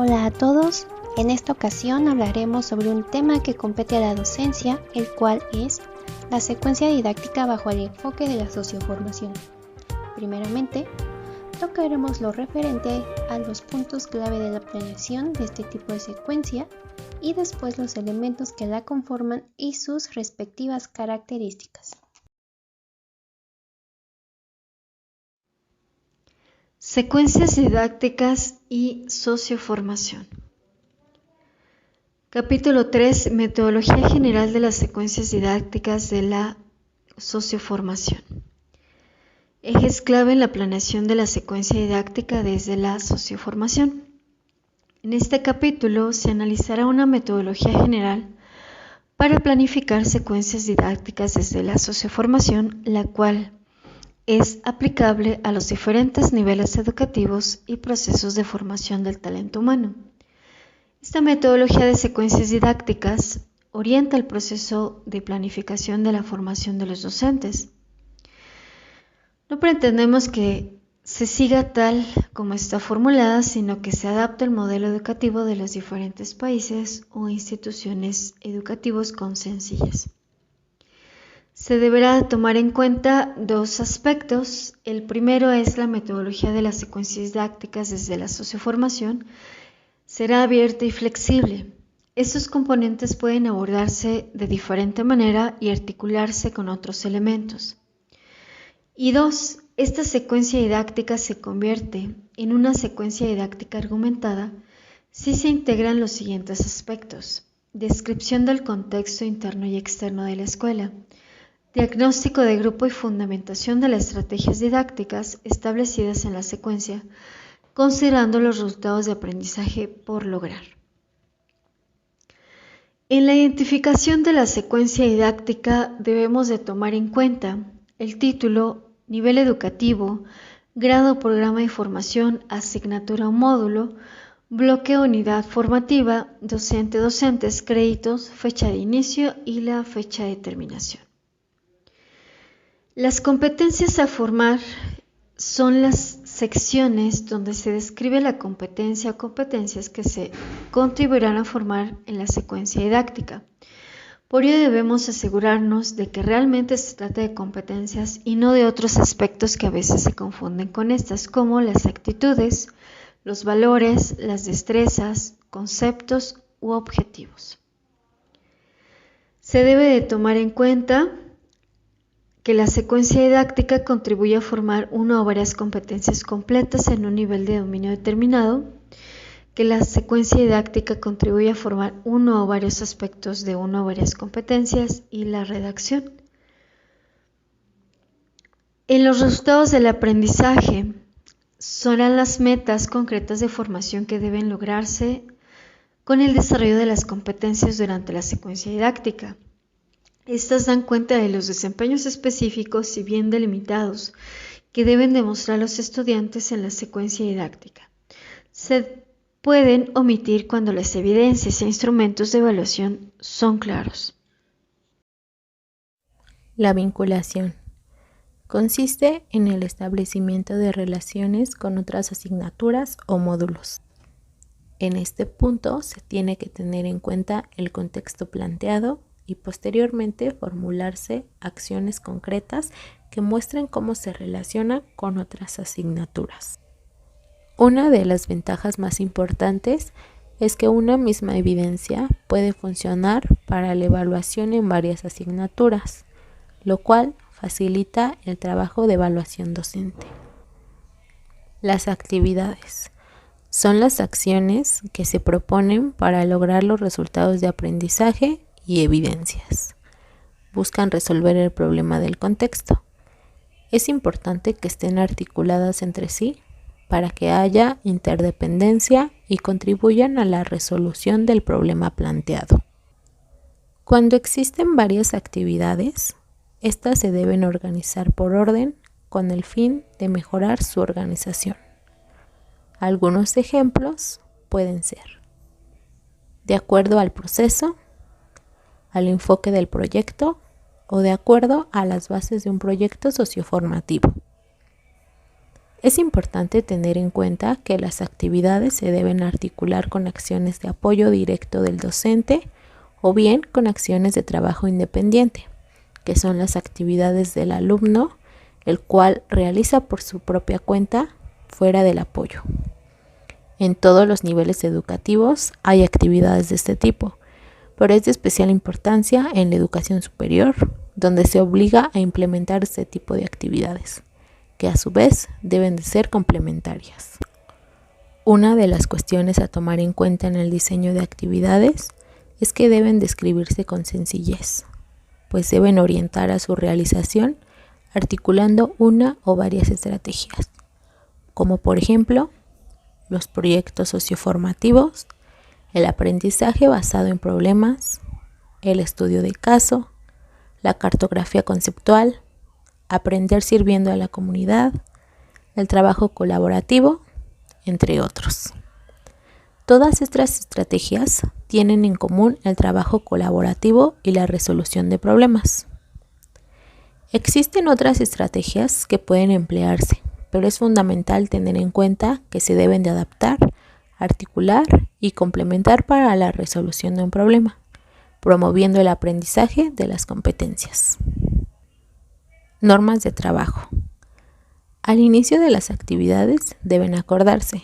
Hola a todos, en esta ocasión hablaremos sobre un tema que compete a la docencia, el cual es la secuencia didáctica bajo el enfoque de la socioformación. Primeramente, tocaremos lo referente a los puntos clave de la planeación de este tipo de secuencia y después los elementos que la conforman y sus respectivas características. Secuencias didácticas y socioformación. Capítulo 3. Metodología general de las secuencias didácticas de la socioformación. Ejes clave en la planeación de la secuencia didáctica desde la socioformación. En este capítulo se analizará una metodología general para planificar secuencias didácticas desde la socioformación, la cual es aplicable a los diferentes niveles educativos y procesos de formación del talento humano. Esta metodología de secuencias didácticas orienta el proceso de planificación de la formación de los docentes. No pretendemos que se siga tal como está formulada, sino que se adapte al modelo educativo de los diferentes países o instituciones educativos con sencillez. Se deberá tomar en cuenta dos aspectos. El primero es la metodología de las secuencias didácticas desde la socioformación. Será abierta y flexible. Estos componentes pueden abordarse de diferente manera y articularse con otros elementos. Y dos, esta secuencia didáctica se convierte en una secuencia didáctica argumentada si se integran los siguientes aspectos: descripción del contexto interno y externo de la escuela, diagnóstico de grupo y fundamentación de las estrategias didácticas establecidas en la secuencia, considerando los resultados de aprendizaje por lograr. En la identificación de la secuencia didáctica debemos de tomar en cuenta el título, nivel educativo, grado o programa de formación, asignatura o módulo, bloque o unidad formativa, docente, docentes, créditos, fecha de inicio y la fecha de terminación. Las competencias a formar son las secciones donde se describe la competencia o competencias que se contribuirán a formar en la secuencia didáctica. Por ello debemos asegurarnos de que realmente se trata de competencias y no de otros aspectos que a veces se confunden con estas, como las actitudes, los valores, las destrezas, conceptos u objetivos. Se debe de tomar en cuenta que la secuencia didáctica contribuye a formar una o varias competencias completas en un nivel de dominio determinado, que la secuencia didáctica contribuye a formar uno o varios aspectos de una o varias competencias y la redacción. En los resultados del aprendizaje son las metas concretas de formación que deben lograrse con el desarrollo de las competencias durante la secuencia didáctica. Estas dan cuenta de los desempeños específicos y bien delimitados que deben demostrar los estudiantes en la secuencia didáctica. Se pueden omitir cuando las evidencias e instrumentos de evaluación son claros. La vinculación consiste en el establecimiento de relaciones con otras asignaturas o módulos. En este punto se tiene que tener en cuenta el contexto planteado y posteriormente formularse acciones concretas que muestren cómo se relaciona con otras asignaturas. Una de las ventajas más importantes es que una misma evidencia puede funcionar para la evaluación en varias asignaturas, lo cual facilita el trabajo de evaluación docente. Las actividades son las acciones que se proponen para lograr los resultados de aprendizaje y evidencias. Buscan resolver el problema del contexto. Es importante que estén articuladas entre sí para que haya interdependencia y contribuyan a la resolución del problema planteado. Cuando existen varias actividades, estas se deben organizar por orden con el fin de mejorar su organización. Algunos ejemplos pueden ser: de acuerdo al proceso, al enfoque del proyecto o de acuerdo a las bases de un proyecto socioformativo. Es importante tener en cuenta que las actividades se deben articular con acciones de apoyo directo del docente o bien con acciones de trabajo independiente, que son las actividades del alumno, el cual realiza por su propia cuenta fuera del apoyo. En todos los niveles educativos hay actividades de este tipo, pero es de especial importancia en la educación superior, donde se obliga a implementar este tipo de actividades, que a su vez deben de ser complementarias. Una de las cuestiones a tomar en cuenta en el diseño de actividades es que deben describirse con sencillez, pues deben orientar a su realización articulando una o varias estrategias, como por ejemplo los proyectos socioformativos, el aprendizaje basado en problemas, el estudio de caso, la cartografía conceptual, aprender sirviendo a la comunidad, el trabajo colaborativo, entre otros. Todas estas estrategias tienen en común el trabajo colaborativo y la resolución de problemas. Existen otras estrategias que pueden emplearse, pero es fundamental tener en cuenta que se deben de adaptar, articular y complementar para la resolución de un problema, promoviendo el aprendizaje de las competencias. Normas de trabajo. Al inicio de las actividades deben acordarse.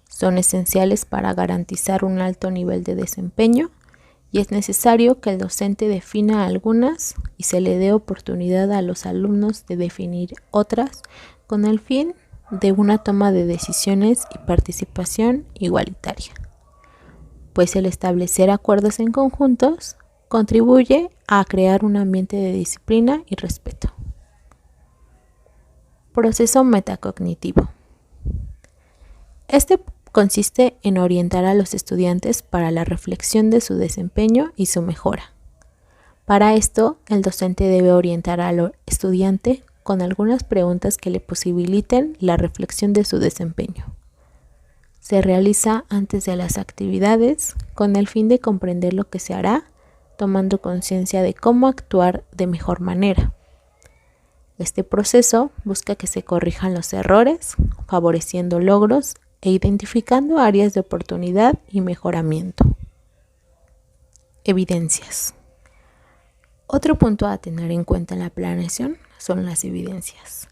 Son esenciales para garantizar un alto nivel de desempeño y es necesario que el docente defina algunas y se le dé oportunidad a los alumnos de definir otras con el fin de una toma de decisiones y participación igualitaria, pues el establecer acuerdos en conjuntos contribuye a crear un ambiente de disciplina y respeto. Proceso metacognitivo. Este consiste en orientar a los estudiantes para la reflexión de su desempeño y su mejora. Para esto, el docente debe orientar al estudiante con algunas preguntas que le posibiliten la reflexión de su desempeño. Se realiza antes de las actividades con el fin de comprender lo que se hará, tomando conciencia de cómo actuar de mejor manera. Este proceso busca que se corrijan los errores, favoreciendo logros e identificando áreas de oportunidad y mejoramiento. Evidencias. Otro punto a tener en cuenta en la planeación son las evidencias.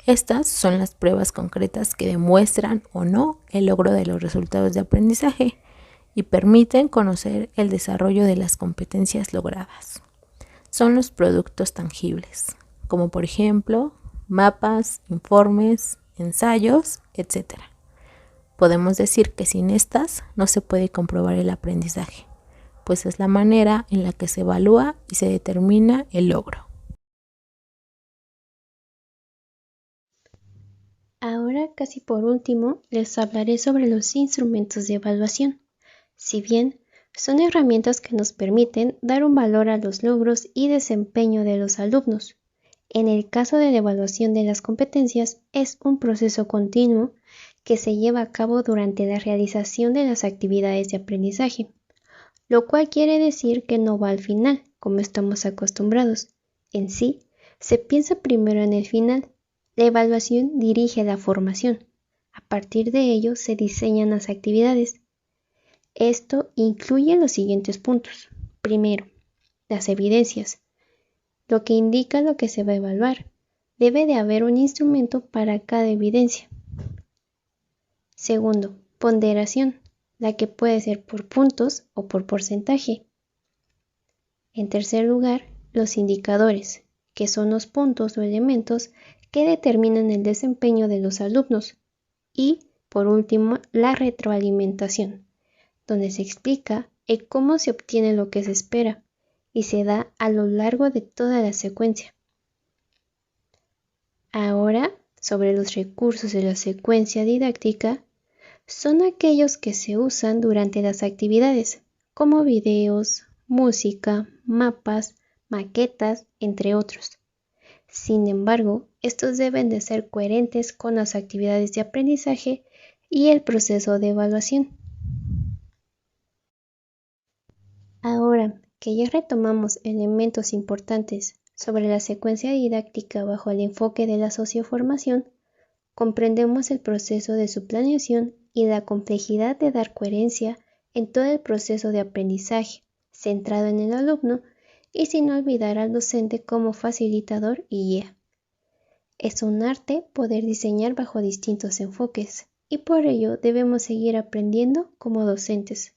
Estas son las pruebas concretas que demuestran o no el logro de los resultados de aprendizaje y permiten conocer el desarrollo de las competencias logradas. Son los productos tangibles, como por ejemplo mapas, informes, ensayos, etc. Podemos decir que sin estas no se puede comprobar el aprendizaje, pues es la manera en la que se evalúa y se determina el logro. Ahora, casi por último, les hablaré sobre los instrumentos de evaluación. Si bien son herramientas que nos permiten dar un valor a los logros y desempeño de los alumnos. En el caso de la evaluación de las competencias, es un proceso continuo que se lleva a cabo durante la realización de las actividades de aprendizaje, lo cual quiere decir que no va al final, como estamos acostumbrados. En sí, se piensa primero en el final. La evaluación dirige la formación. A partir de ello se diseñan las actividades. Esto incluye los siguientes puntos. Primero, las evidencias, lo que indica lo que se va a evaluar. Debe de haber un instrumento para cada evidencia. Segundo, ponderación, la que puede ser por puntos o por porcentaje. En tercer lugar, los indicadores, que son los puntos o elementos que determinan el desempeño de los alumnos. Y, por último, la retroalimentación, donde se explica el cómo se obtiene lo que se espera y se da a lo largo de toda la secuencia. Ahora, sobre los recursos de la secuencia didáctica, son aquellos que se usan durante las actividades, como videos, música, mapas, maquetas, entre otros. Sin embargo, estos deben de ser coherentes con las actividades de aprendizaje y el proceso de evaluación. Ahora que ya retomamos elementos importantes sobre la secuencia didáctica bajo el enfoque de la socioformación, comprendemos el proceso de su planeación y la complejidad de dar coherencia en todo el proceso de aprendizaje, centrado en el alumno y sin olvidar al docente como facilitador y guía. Es un arte poder diseñar bajo distintos enfoques y por ello debemos seguir aprendiendo como docentes.